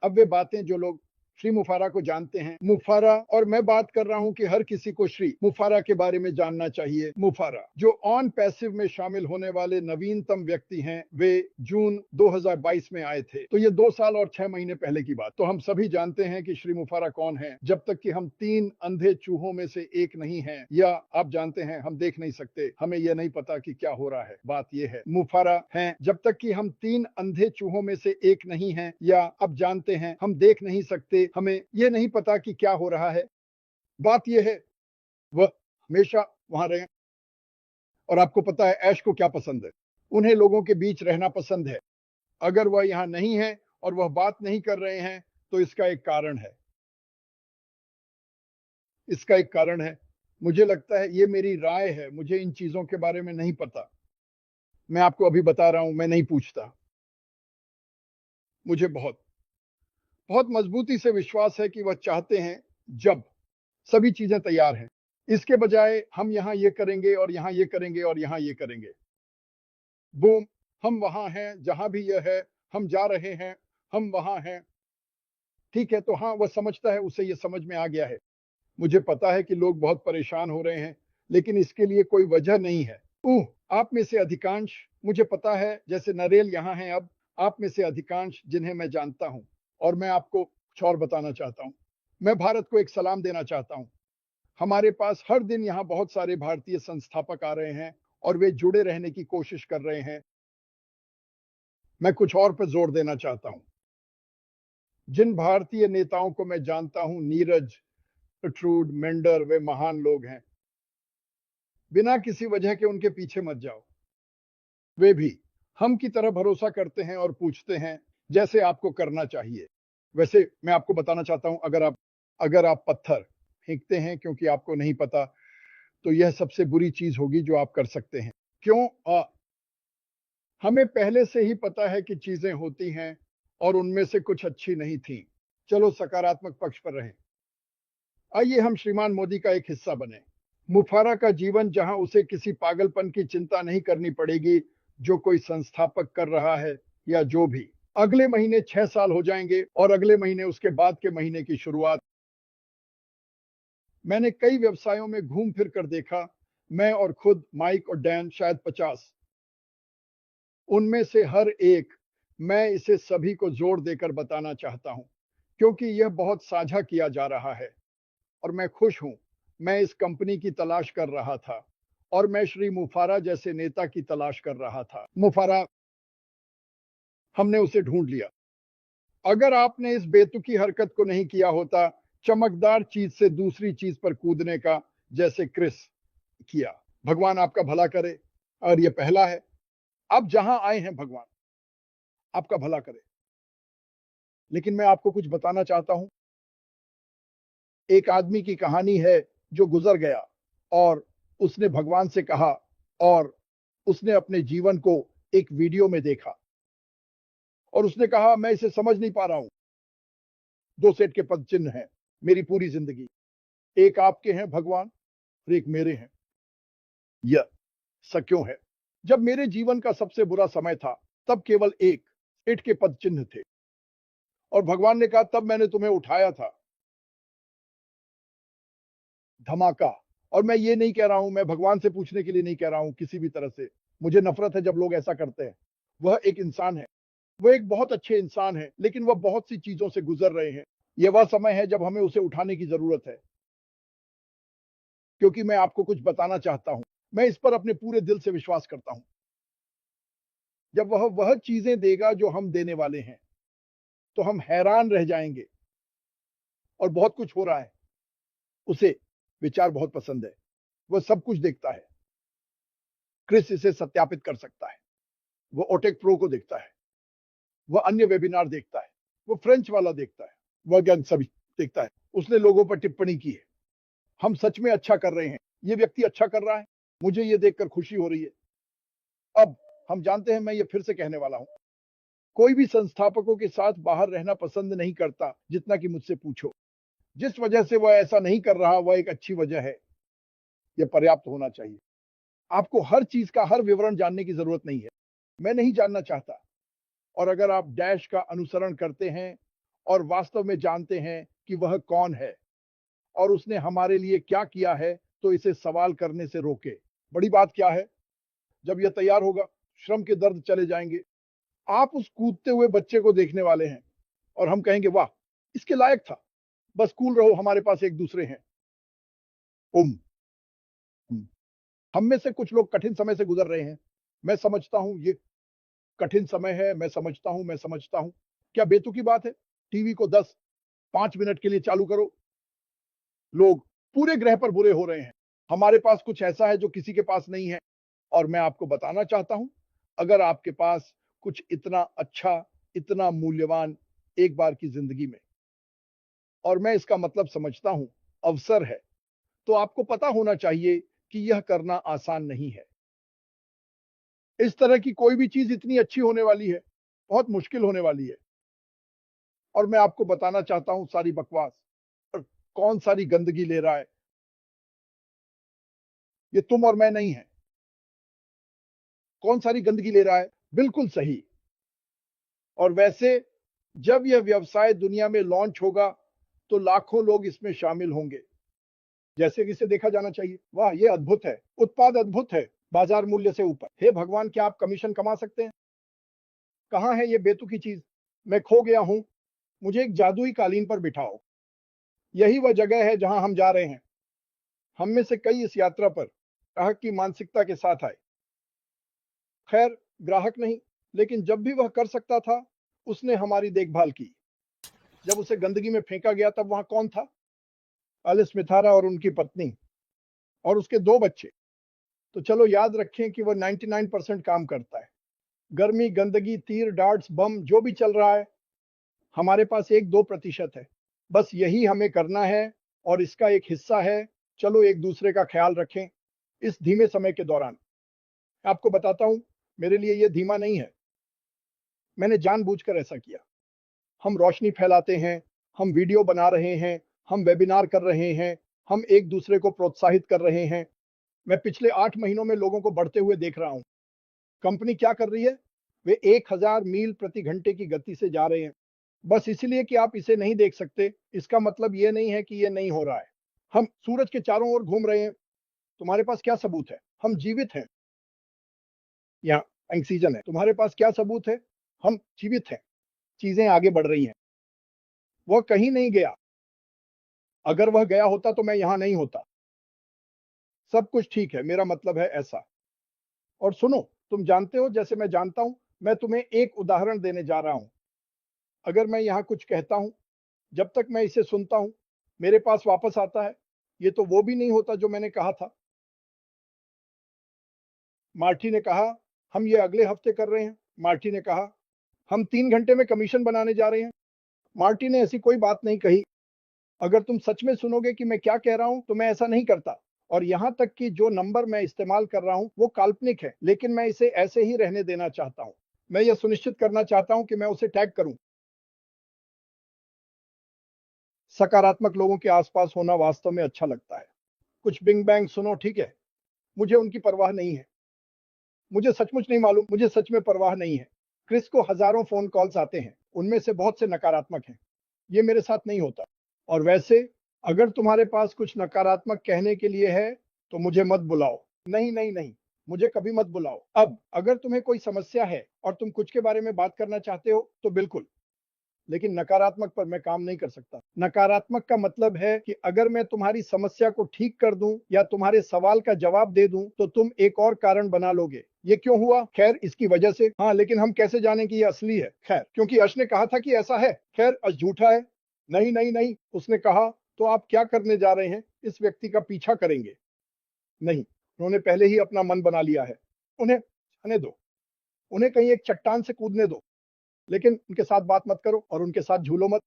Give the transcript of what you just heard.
अब वे बातें जो लोग श्री मुफारा को जानते हैं, मुफारा, और मैं बात कर रहा हूं कि हर किसी को श्री मुफारा के बारे में जानना चाहिए। मुफारा जो ऑन पैसिव में शामिल होने वाले नवीनतम व्यक्ति हैं, वे जून 2022 में आए थे। तो ये 2 साल और 6 महीने पहले की बात। तो हम सभी जानते हैं कि श्री मुफारा कौन है। जब तक कि हम 3 अंधे चूहों में से एक नहीं हैं, या आप जानते हैं हम देख नहीं सकते, हमें यह नहीं पता कि क्या हो रहा है। बात यह है, मुफारा हैं जब तक कि हम 3 अंधे चूहों में से एक नहीं हैं, या आप जानते हैं हम देख नहीं सकते, हमें यह नहीं पता कि क्या हो रहा है। बात यह है, वह हमेशा वहां रहे। और आपको पता है ऐश को क्या पसंद है? उन्हें लोगों के बीच रहना पसंद है। अगर वह यहां नहीं है और वह बात नहीं कर रहे हैं, तो इसका एक कारण है। इसका एक कारण है। मुझे लगता है, ये मेरी राय है, मुझे इन चीजों के बारे में नहीं पता। मैं आपको अभी बता रहा हूं, मैं नहीं पूछता। मुझे बहुत बहुत मजबूती से विश्वास है कि वह चाहते हैं, जब सभी चीजें तैयार हैं, इसके बजाय हम यहां ये करेंगे और यहां ये करेंगे और यहां ये करेंगे। बूम, हम वहां हैं जहां भी यह है, हम जा रहे हैं, हम वहां हैं। ठीक है, तो हाँ, वह समझता है, उसे यह समझ में आ गया है। मुझे पता है कि लोग बहुत परेशान हो रहे हैं, लेकिन इसके लिए कोई वजह नहीं है। आप में से अधिकांश, मुझे पता है, जैसे नरेल यहाँ हैं अब, आप में से अधिकांश जिन्हें मैं जानता हूं, और मैं आपको कुछ और बताना चाहता हूं। मैं भारत को एक सलाम देना चाहता हूं। हमारे पास हर दिन यहाँ बहुत सारे भारतीय संस्थापक आ रहे हैं और वे जुड़े रहने की कोशिश कर रहे हैं। मैं कुछ और पर जोर देना चाहता हूं। जिन भारतीय नेताओं को मैं जानता हूं, नीरज, प्रट्रूड, मेंडर, वे महान लोग हैं। बिना किसी वजह के उनके पीछे मत जाओ। वे भी हम की तरह भरोसा करते हैं और पूछते हैं, जैसे आपको करना चाहिए। वैसे मैं आपको बताना चाहता हूं, अगर आप पत्थर फेंकते हैं क्योंकि आपको नहीं पता, तो यह सबसे बुरी चीज होगी जो आप कर सकते हैं। क्यों? हमें पहले से ही पता है कि चीजें होती हैं और उनमें से कुछ अच्छी नहीं थी। चलो सकारात्मक पक्ष पर रहें। आइए हम श्रीमान मोदी का एक हिस्सा बने। मुफारा का जीवन, जहां उसे किसी पागलपन की चिंता नहीं करनी पड़ेगी जो कोई संस्थापक कर रहा है, या जो भी। अगले महीने 6 साल हो जाएंगे और अगले महीने उसके बाद के महीने की शुरुआत। मैंने कई व्यवसायों में घूम फिर कर देखा, मैं और खुद, माइक और डैन, शायद 50। उनमें से हर एक, मैं इसे सभी को जोर देकर बताना चाहता हूं, क्योंकि यह बहुत साझा किया जा रहा है। और मैं खुश हूं। मैं इस कंपनी की तलाश कर रहा था, और मैं श्री मुफारा जैसे नेता की तलाश कर रहा था। मुफारा, हमने उसे ढूंढ लिया। अगर आपने इस बेतुकी हरकत को नहीं किया होता, चमकदार चीज से दूसरी चीज पर कूदने का, जैसे क्रिस किया। भगवान आपका भला करे। और यह पहला है, आप जहां आए हैं, भगवान आपका भला करे। लेकिन मैं आपको कुछ बताना चाहता हूं। एक आदमी की कहानी है जो गुजर गया, और उसने भगवान से कहा, और उसने अपने जीवन को एक वीडियो में देखा, और उसने कहा, मैं इसे समझ नहीं पा रहा हूं। 2 सेट के पद चिन्ह हैं मेरी पूरी जिंदगी। एक आपके हैं भगवान, और एक मेरे हैं। यह सक्यों है। जब मेरे जीवन का सबसे बुरा समय था, तब केवल एक सेट के पद चिन्ह थे, और भगवान ने कहा, तब मैंने तुम्हें उठाया था। धमाका। और मैं ये नहीं कह रहा हूं, मैं भगवान से पूछने के लिए नहीं कह रहा हूं किसी भी तरह से। मुझे नफरत है जब लोग ऐसा करते हैं। वह एक इंसान है, वह एक बहुत अच्छे इंसान है, लेकिन वह बहुत सी चीजों से गुजर रहे हैं। यह वह समय है जब हमें उसे उठाने की जरूरत है। क्योंकि मैं आपको कुछ बताना चाहता हूं, मैं इस पर अपने पूरे दिल से विश्वास करता हूं। जब वह चीजें देगा जो हम देने वाले हैं, तो हम हैरान रह जाएंगे। और बहुत कुछ हो रहा है। उसे विचार बहुत पसंद है। वह सब कुछ देखता है। क्रिस इसे सत्यापित कर सकता है। वह ओटेक प्रो को देखता है, वह अन्य वेबिनार देखता है, वह फ्रेंच वाला देखता है, वह ज्ञान सभी देखता है। उसने लोगों पर टिप्पणी की है। हम सच में अच्छा कर रहे हैं। ये व्यक्ति अच्छा कर रहा है। मुझे ये देखकर खुशी हो रही है। अब हम जानते हैं, मैं ये फिर से कहने वाला हूं, कोई भी संस्थापकों के साथ बाहर रहना पसंद नहीं करता, जितना कि मुझसे पूछो। जिस वजह से वह ऐसा नहीं कर रहा, वह एक अच्छी वजह है। यह पर्याप्त होना चाहिए। आपको हर चीज का हर विवरण जानने की जरूरत नहीं है। मैं नहीं जानना चाहता। और अगर आप डैश का अनुसरण करते हैं और वास्तव में जानते हैं कि वह कौन है और उसने हमारे लिए क्या किया है, तो इसे सवाल करने से रोके। बड़ी बात क्या है? जब यह तैयार होगा, श्रम के दर्द चले जाएंगे। आप उस कूदते हुए बच्चे को देखने वाले हैं और हम कहेंगे, वाह, इसके लायक था, बस कूल रहो, हमारे पास एक दूसरे हैं। उम हम में से कुछ लोग कठिन समय से गुजर रहे हैं। मैं समझता हूं ये कठिन समय है, मैं समझता हूं। क्या बेतुकी बात है? टीवी को 5 मिनट के लिए चालू करो, लोग पूरे ग्रह पर बुरे हो रहे हैं। हमारे पास कुछ ऐसा है जो किसी के पास नहीं है, और मैं आपको बताना चाहता हूं, अगर आपके पास कुछ इतना अच्छा, इतना मूल्यवान एक बार की जिंदगी में, और मैं इसका मतलब समझता हूं, अवसर है, तो आपको पता होना चाहिए कि यह करना आसान नहीं है। इस तरह की कोई भी चीज इतनी अच्छी होने वाली है, बहुत मुश्किल होने वाली है। और मैं आपको बताना चाहता हूं, सारी बकवास और कौन सारी गंदगी ले रहा है, ये तुम और मैं नहीं है। कौन सारी गंदगी ले रहा है? बिल्कुल सही। और वैसे जब यह व्यवसाय दुनिया में लॉन्च होगा, तो लाखों लोग इसमें शामिल होंगे, जैसे कि इसे देखा जाना चाहिए। वाह, ये अद्भुत है, उत्पाद अद्भुत है, बाजार मूल्य से ऊपर। हे भगवान, क्या आप कमीशन कमा सकते हैं? कहां है ये बेतुकी चीज? मैं खो गया हूं, मुझे एक जादुई कालीन पर बिठाओ। यही वह जगह है जहां हम जा रहे हैं। हम में से कई इस यात्रा पर ग्राहक की मानसिकता के साथ आए। खैर, ग्राहक नहीं, लेकिन जब भी वह कर सकता था, उसने हमारी देखभाल की। जब उसे गंदगी में फेंका गया, तब वहां कौन था? एलिस मिथारा और उनकी पत्नी और उसके 2 बच्चे। तो चलो याद रखें कि वह 99% काम करता है। गर्मी, गंदगी, तीर, डार्ट्स, बम, जो भी चल रहा है, हमारे पास 1-2% है। बस यही हमें करना है और इसका एक हिस्सा है। चलो एक दूसरे का ख्याल रखें इस धीमे समय के दौरान। आपको बताता हूं, मेरे लिए यह धीमा नहीं है, मैंने जानबूझकर ऐसा किया। हम रोशनी फैलाते हैं, हम वीडियो बना रहे हैं, हम वेबिनार कर रहे हैं, हम एक दूसरे को प्रोत्साहित कर रहे हैं। मैं पिछले 8 महीनों में लोगों को बढ़ते हुए देख रहा हूं। कंपनी क्या कर रही है? वे 1000 मील प्रति घंटे की गति से जा रहे हैं। बस इसलिए कि आप इसे नहीं देख सकते, इसका मतलब यह नहीं है कि यह नहीं हो रहा है। हम सूरज के चारों ओर घूम रहे हैं। तुम्हारे पास क्या सबूत है? हम जीवित हैं। यहाँ ऑक्सीजन है। तुम्हारे पास क्या सबूत है? हम जीवित हैं। चीजें आगे बढ़ रही हैं। वह कहीं नहीं गया। अगर वह गया होता तो मैं यहां नहीं होता। सब कुछ ठीक है, मेरा मतलब है ऐसा। और सुनो, तुम जानते हो, जैसे मैं जानता हूं, मैं तुम्हें एक उदाहरण देने जा रहा हूं। अगर मैं यहां कुछ कहता हूं, जब तक मैं इसे सुनता हूं, मेरे पास वापस आता है, ये तो वो भी नहीं होता जो मैंने कहा था। मार्टी ने कहा, हम ये अगले हफ्ते कर रहे हैं। मार्टी ने कहा, हम 3 घंटे में कमीशन बनाने जा रहे हैं। मार्टी ने ऐसी कोई बात नहीं कही। अगर तुम सच में सुनोगे कि मैं क्या कह रहा हूं, तो मैं ऐसा नहीं करता। और यहां तक कि जो नंबर मैं इस्तेमाल कर रहा हूं, वो काल्पनिक है, लेकिन मैं इसे ऐसे ही रहने देना चाहता हूं। मैं यह सुनिश्चित करना चाहता हूं कि मैं उसे टैग करूं। सकारात्मक लोगों के आसपास होना वास्तव में अच्छा लगता है। कुछ बिंग बैंग सुनो, ठीक है? मुझे उनकी परवाह नहीं है। मुझे सचमुच नहीं मालूम, मुझे सच में परवाह नहीं है। क्रिस को हजारों फोन कॉल्स आते हैं, उनमें से बहुत से नकारात्मक हैं। ये मेरे साथ नहीं होता। और वैसे, अगर तुम्हारे पास कुछ नकारात्मक कहने के लिए है, तो मुझे मत बुलाओ। नहीं नहीं नहीं, मुझे कभी मत बुलाओ। अब अगर तुम्हें कोई समस्या है और तुम कुछ के बारे में बात करना चाहते हो, तो बिल्कुल। लेकिन नकारात्मक पर मैं काम नहीं कर सकता। नकारात्मक का मतलब है कि अगर मैं तुम्हारी समस्या को ठीक कर दूं या तुम्हारे सवाल का जवाब दे दूं, तो तुम एक और कारण बना लोगे। ये क्यों हुआ? खैर, इसकी वजह से। हाँ, लेकिन हम कैसे जाने कि ये असली है? खैर, क्योंकि अश ने कहा था कि ऐसा है। खैर, अश झूठा है। नहीं नहीं नहीं, उसने कहा। तो आप क्या करने जा रहे हैं? इस व्यक्ति का पीछा करेंगे? नहीं, उन्होंने पहले ही अपना मन बना लिया है। उन्हें जाने दो, उन्हें कहीं एक चट्टान से कूदने दो, लेकिन उनके साथ बात मत करो और उनके साथ झूलो मत।